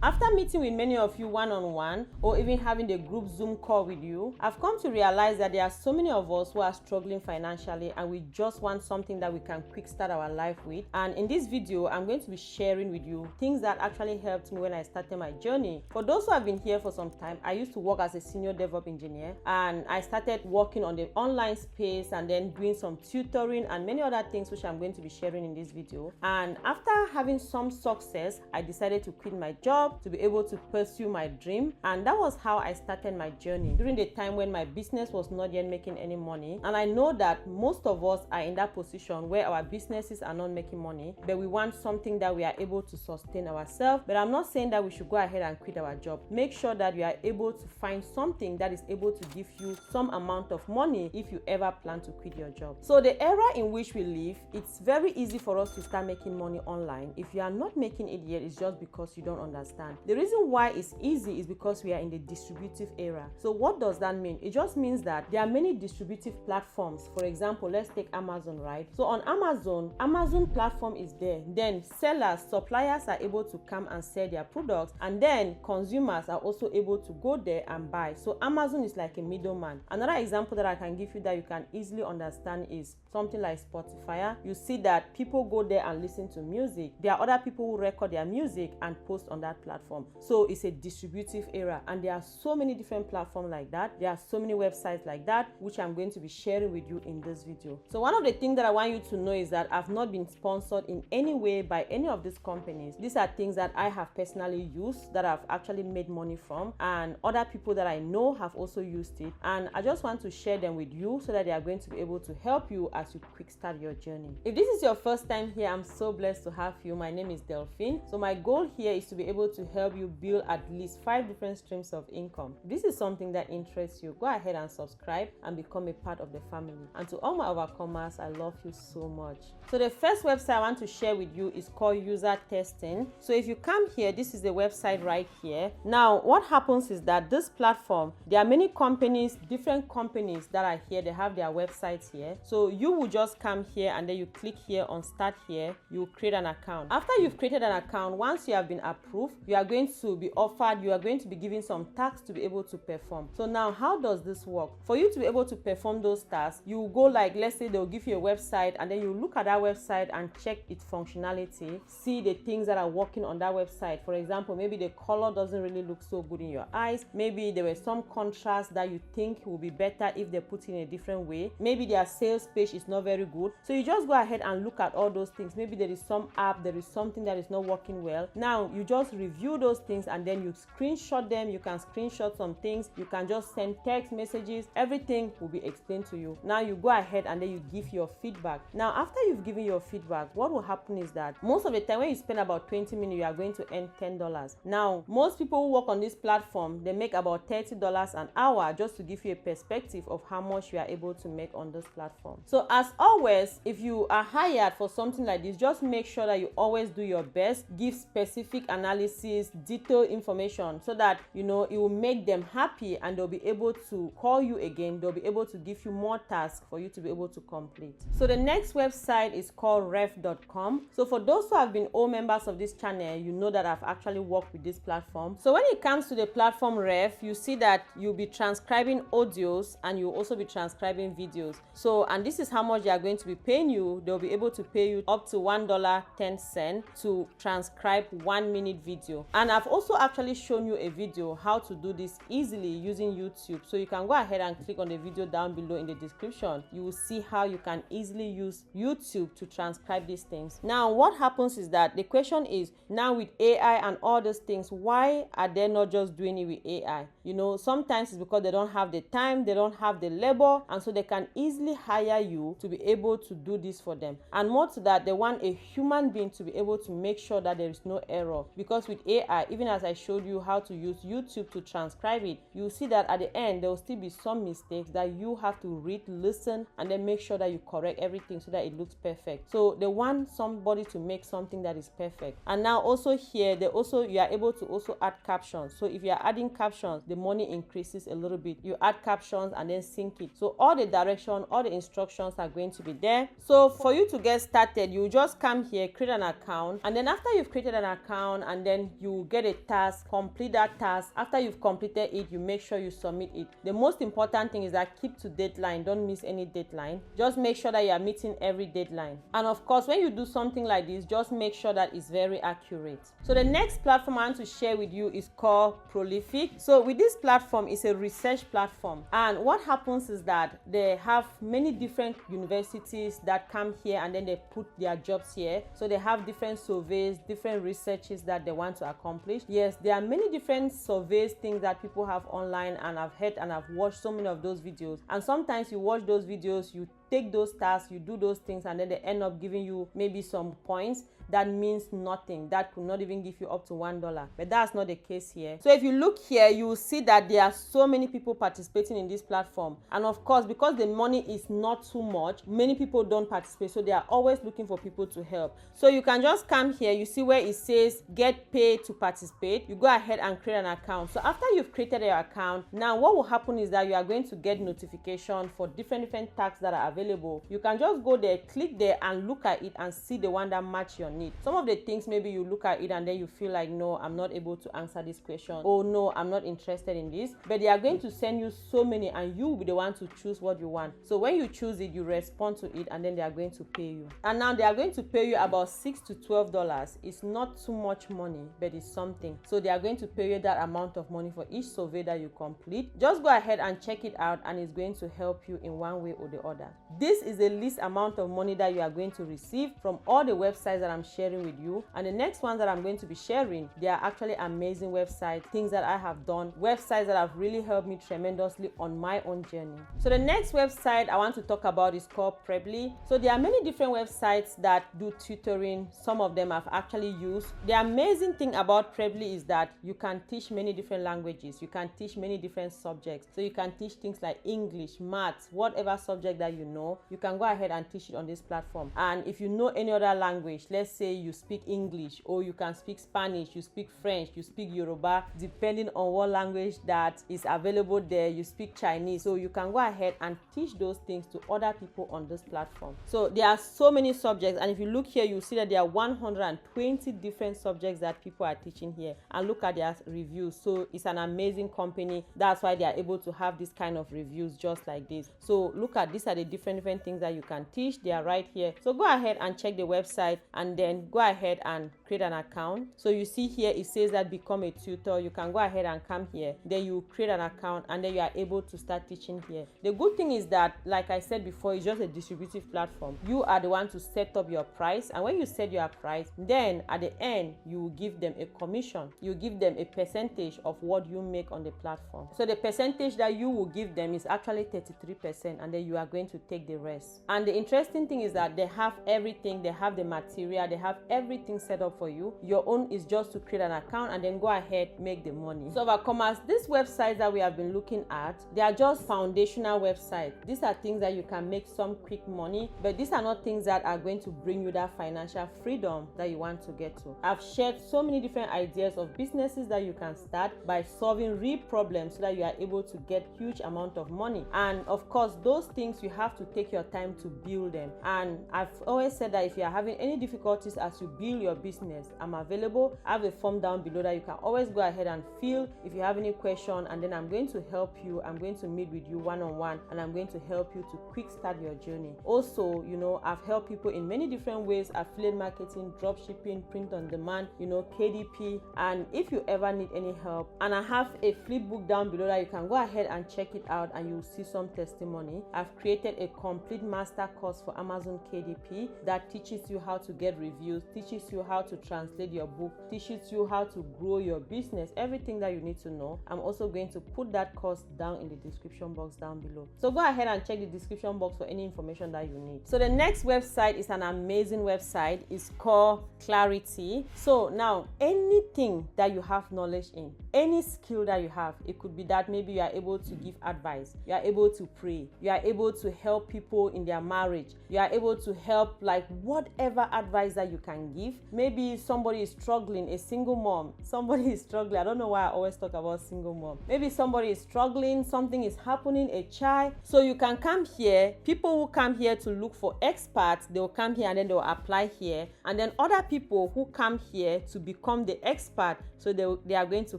After meeting with many of you one-on-one or even having the group Zoom call with you, I've come to realize that there are so many of us who are struggling financially and we just want something that we can quick start our life with. And in this video, I'm going to be sharing with you things that actually helped me when I started my journey. For those who have been here for some time, I used to work as a senior DevOps engineer, and I started working on the online space and then doing some tutoring and many other things which I'm going to be sharing in this video. And after having some success, I decided to quit my job to be able to pursue my dream, and that was how I started my journey during the time when my business was not yet making any money. And I know that most of us are in that position where our businesses are not making money, but we want something that we are able to sustain ourselves. But I'm not saying that we should go ahead and quit our job. Make sure that you are able to find something that is able to give you some amount of money if you ever plan to quit your job. So the era in which we live, it's very easy for us to start making money online. If you are not making it yet, it's just because you don't understand. The reason why it's easy is because we are in the distributive era. So what does that mean? It just means that there are many distributive platforms. For example, let's take Amazon, right? So on Amazon platform is there. Then sellers, suppliers are able to come and sell their products, and then consumers are also able to go there and buy. So Amazon is like a middleman. Another example that I can give you that you can easily understand is something like Spotify. You see that people go there and listen to music. There are other people who record their music and post on that platform. So it's a distributive era, and there are so many different platforms like that. There are so many websites like that, which I'm going to be sharing with you in this video. So one of the things that I want you to know is that I've not been sponsored in any way by any of these companies. These are things that I have personally used, that I've actually made money from, and other people that I know have also used it. And I just want to share them with you so that they are going to be able to help you as you quick start your journey. If this is your first time here, I'm so blessed to have you. My name is Delphine. So my goal here is to be able to help you build at least 5 different streams of income. If this is something that interests you, go ahead and subscribe and become a part of the family. And to all my overcomers, I love you so much. So the first website I want to share with you is called User Testing. So if you come here, this is the website right here. Now what happens is that this platform, there are many companies, different companies that are here. They have their websites here. So you will just come here and then you click here on start here. You create an account. After you've created an account, once you have been approved, you are going to be offered, you are going to be given some tasks to be able to perform. So now how does this work? For you to be able to perform those tasks, you go, like, let's say they'll give you a website, and then you look at that website and check its functionality, see the things that are working on that website. For example, maybe the color doesn't really look so good in your eyes. Maybe there were some contrast that you think will be better if they put in a different way. Maybe their sales page is not very good. So you just go ahead and look at all those things. Maybe there is some app, there is something that is not working well. Now you just review those things and then you screenshot them. You can screenshot some things. You can just send text messages. Everything will be explained to you. Now you go ahead and then you give your feedback. Now after you've given your feedback, what will happen is that most of the time when you spend about 20 minutes, you are going to earn $10. Now most people who work on this platform, they make about $30 an hour, just to give you a perspective of how much you are able to make on this platform. So as always, if you are hired for something like this, just make sure that you always do your best, give specific analysis, detailed information, so that you know it will make them happy and they'll be able to call you again. They'll be able to give you more tasks for you to be able to complete. So the next website is called ref.com. So for those who have been old members of this channel, you know that I've actually worked with this platform. So when it comes to the platform Ref, you see that you'll be transcribing audios and you'll also be transcribing videos. So, and this is how much they are going to be paying you. They'll be able to pay you up to $1.10 to transcribe 1 minute video. And I've also actually shown you a video how to do this easily using YouTube. So you can go ahead and click on the video down below in the description. You will see how you can easily use YouTube to transcribe these things. Now what happens is that the question is, now with AI and all those things, why are they not just doing it with AI? You know, sometimes it's because they don't have the time, they don't have the labor, and so they can easily hire you to be able to do this for them. And more to that, they want a human being to be able to make sure that there is no error. Because with AI, even as I showed you how to use YouTube to transcribe it, you'll see that at the end there will still be some mistakes that you have to read, listen, and then make sure that you correct everything so that it looks perfect. So they want somebody to make something that is perfect. And now also here, you are able to also add captions. So if you are adding captions, the money increases a little bit. You add captions and then sync it. So all the direction, all the instructions are going to be there. So for you to get started, you just come here, create an account, and then after you've created an account, and then you you get a task, complete that task. After you've completed it, you make sure you submit it. The most important thing is that keep to deadline. Don't miss any deadline. Just make sure that you are meeting every deadline. And of course, when you do something like this, just make sure that it's very accurate. So the next platform I want to share with you is called Prolific. So with this platform, it's a research platform. And what happens is that they have many different universities that come here and then they put their jobs here. So they have different surveys, different researches that they want to accomplish. Yes, there are many different surveys, things that people have online, and I've heard and I've watched so many of those videos. And sometimes you watch those videos, you take those tasks, you do those things, and then they end up giving you maybe some points that means nothing, that could not even give you up to $1. But that's not the case here. So if you look here, you will see that there are so many people participating in this platform. And of course, because the money is not too much, many people don't participate. So they are always looking for people to help. So you can just come here, you see where it says get paid to participate. You go ahead and create an account. So after you've created your account, now what will happen is that you are going to get notification for different tasks that are available. You can just go there, click there and look at it and see the one that match your need. Some of the things, maybe you look at it and then you feel like, no, I'm not able to answer this question. Oh no, I'm not interested in this. But they are going to send you so many and you will be the one to choose what you want. So when you choose it, you respond to it and then they are going to pay you. And now they are going to pay you about $6 to $12. It's not too much money, but it's something. So they are going to pay you that amount of money for each survey that you complete. Just go ahead and check it out and it's going to help you in one way or the other. This is the least amount of money that you are going to receive from all the websites that I'm sharing with you. And the next ones that I'm going to be sharing, they are actually amazing websites, things that I have done, websites that have really helped me tremendously on my own journey. So the next website I want to talk about is called Preply. So there are many different websites that do tutoring. Some of them I've actually used. The amazing thing about Preply is that you can teach many different languages. You can teach many different subjects. So you can teach things like English, maths, whatever subject that you know, you can go ahead and teach it on this platform. And if you know any other language, let's say you speak English, or you can speak Spanish, you speak French, you speak Yoruba, depending on what language that is available there, you speak Chinese. So you can go ahead and teach those things to other people on this platform. So there are so many subjects, and if you look here, you see that there are 120 different subjects that people are teaching here, and look at their reviews. So it's an amazing company. That's why they are able to have this kind of reviews just like this. So look at, these are the different things that you can teach. They are right here. So go ahead and check the website and then go ahead and create an account. So you see here it says that become a tutor. You can go ahead and come here, then you create an account and then you are able to start teaching here. The good thing is that, like I said before, it's just a distributive platform. You are the one to set up your price, and when you set your price, then at the end you will give them a commission. You give them a percentage of what you make on the platform. So the percentage that you will give them is actually 33%, and then you are going to take the rest. And the interesting thing is that they have everything. They have the material, they have everything set up for you. Your own is just to create an account and then go ahead, make the money. So overcomers, these websites that we have been looking at, they are just foundational websites. These are things that you can make some quick money, but these are not things that are going to bring you that financial freedom that you want to get to. I've shared so many different ideas of businesses that you can start by solving real problems so that you are able to get huge amount of money. And of course, those things you have to take your time to build them. And I've always said that if you are having any difficulties as you build your business, I'm available. I have a form down below that you can always go ahead and fill if you have any question, and then I'm going to help you. I'm going to meet with you one-on-one, and I'm going to help you to quick start your journey. Also, I've helped people in many different ways: affiliate marketing, drop shipping, print on demand, KDP. And if you ever need any help, and I have a flip book down below that you can go ahead and check it out, and you'll see some testimony. I've created a complete master course for Amazon KDP that teaches you how to get reviews, teaches you how to translate your book, teaches you how to grow your business, everything that you need to know. I'm also going to put that course down in the description box down below. So go ahead and check the description box for any information that you need. So the next website is an amazing website. It's called Clarity. So now, anything that you have knowledge in, any skill that you have, it could be that maybe you are able to give advice, you are able to pray, you are able to help people in their marriage, you are able to help, like whatever advice that you can give. Maybe somebody is struggling, a single mom, somebody is struggling. I don't know why I always talk about single mom. Maybe somebody is struggling, something is happening, a child. So you can come here. People who come here to look for experts, they will come here and then they will apply here. And then other people who come here to become the expert, so they are going to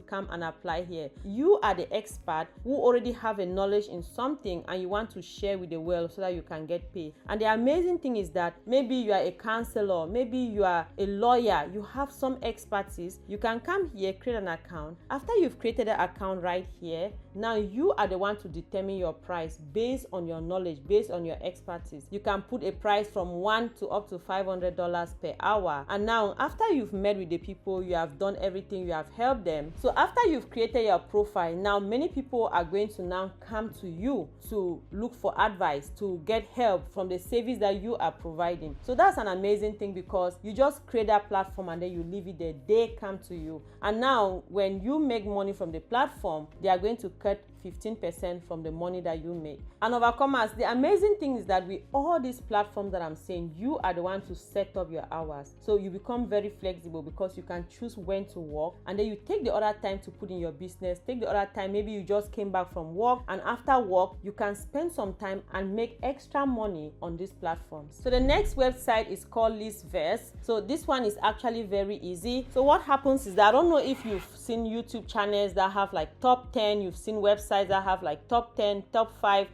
come and apply here. You are the expert who already have a knowledge in something and you want to share with the world so that you can get paid. And the amazing thing is that maybe you are a counselor, maybe you are a lawyer, you have some expertise. You can come here, create an account. After you've created an account right here, now you are the one to determine your price based on your knowledge, based on your expertise. You can put a price from $1 to up to $500 per hour. And now after you've met with the people, you have done everything, you have helped them. So after you've created your profile, now many people are going to now come to you to look for advice, to get help from the service that you are providing. So that's an amazing thing, because you just create that platform and then you leave it there. They come to you, and now when you make money from the platform, they are going to cut 15% from the money that you make. And overcomers, the amazing thing is that with all these platforms that I'm saying, you are the one to set up your hours. So you become very flexible because you can choose when to work, and then you take the other time to put in your business. Take the other time, maybe you just came back from work, and after work you can spend some time and make extra money on these platforms. So the next website is called Listverse. So this one is actually very easy. So what happens is that, I don't know if you've seen YouTube channels that have like top 10, you've seen websites that have like top 10, top 5,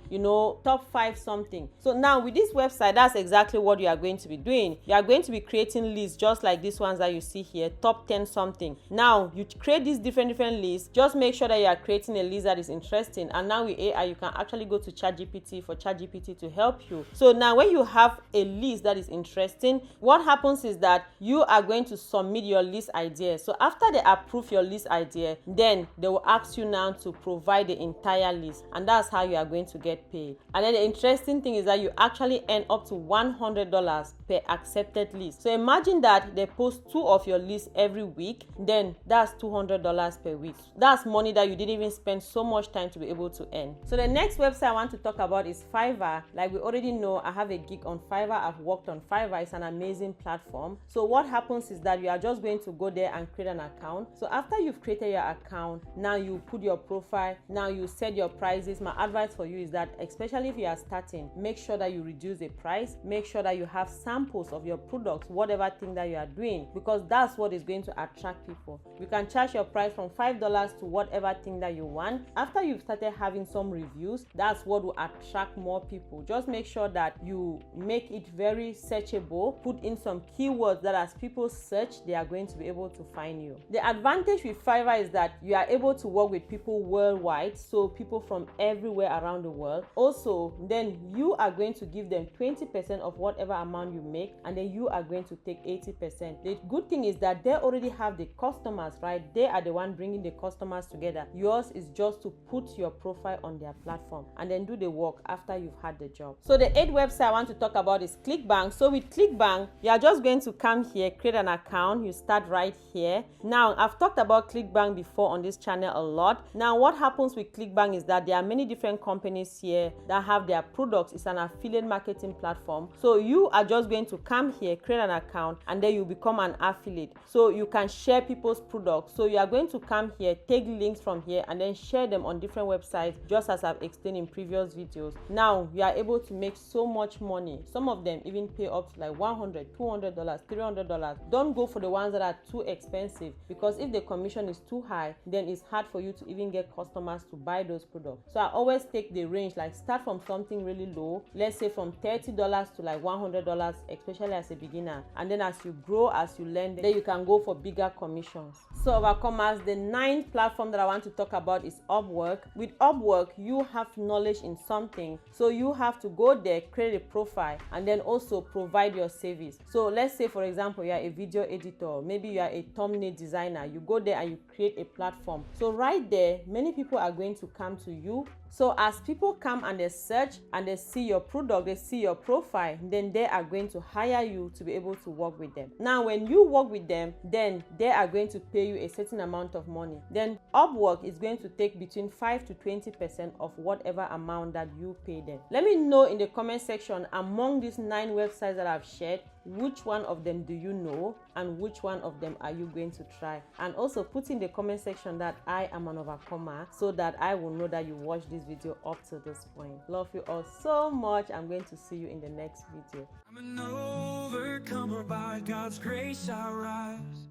top 5 something. So now with this website, that's exactly what you are going to be doing. You are going to be creating lists just like these ones that you see here, top 10 something. Now you create these different lists. Just make sure that you are creating a list that is interesting. And now with AI, you can actually go to ChatGPT for ChatGPT to help you. So now when you have a list that is interesting, what happens is that you are going to submit your list idea. So after they approve your list idea, then they will ask you now to provide the entire list, and that's how you are going to get paid. And then the interesting thing is that you actually earn up to $100 per accepted list. So imagine that they post 2 of your lists every week, then that's $200 per week. That's money that you didn't even spend so much time to be able to earn. So the next website I want to talk about is Fiverr. Like we already know, I have a gig on Fiverr. I've worked on Fiverr. It's an amazing platform. So what happens is that you are just going to go there and create an account. So after you've created your account, now you put your profile, now you set your prices. My advice for you is that, especially if you are starting, make sure that you reduce the price. Make sure that you have samples of your products, whatever thing that you are doing, because that's what is going to attract people. You can charge your price from $5 to whatever thing that you want. After you've started having some reviews, that's what will attract more people. Just make sure that you make it very searchable. Put in some keywords that as people search, they are going to be able to find you. The advantage with Fiverr is that you are able to work with people worldwide, so people from everywhere around the world. Also, then you are going to give them 20% of whatever amount you make, and then you are going to take 80%. The good thing is that they already have the customers, right? They are the one bringing the customers together. Yours is just to put your profile on their platform and then do the work after you've had the job. So the 8th website I want to talk about is ClickBank. So with ClickBank, you are just going to come here, create an account. You start right here. Now, I've talked about ClickBank before on this channel a lot. Now, what happens with ClickBank is that there are many different companies here that have their products. It's an affiliate marketing platform. So you are just going to come here, create an account, and then you become an affiliate. So you can share people's products. So you are going to come here, take links from here, and then share them on different websites, just as I've explained in previous videos. Now you are able to make so much money. Some of them even pay up to like $100, $200, $300. Don't go for the ones that are too expensive, because if the commission is too high, then it's hard for you to even get customers to buy those products. So I always take the range, like start from something really low, let's say from $30 to like $100, especially as a beginner, and then as you grow, as you learn, then you can go for bigger commissions. So overcomers, the 9th platform that I want to talk about is Upwork. With Upwork, you have knowledge in something, so you have to go there, create a profile, and then also provide your service. So let's say, for example, you are a video editor, maybe you are a thumbnail designer. You go there and you create a platform. So right there, many people are going to come to you So as people come and they search and they see your product, they see your profile, then they are going to hire you to be able to work with them. Now, when you work with them, then they are going to pay you a certain amount of money. Then Upwork is going to take between 5 to 20% of whatever amount that you pay them. Let me know in the comment section, among these 9 websites that I've shared, which one of them do you know and which one of them are you going to try? And also put in the comment section that I am an overcomer, so that I will know that you watched this video up to this point. Love you all so much. I'm going to see you in the next video. I'm an overcomer, by God's grace I rise.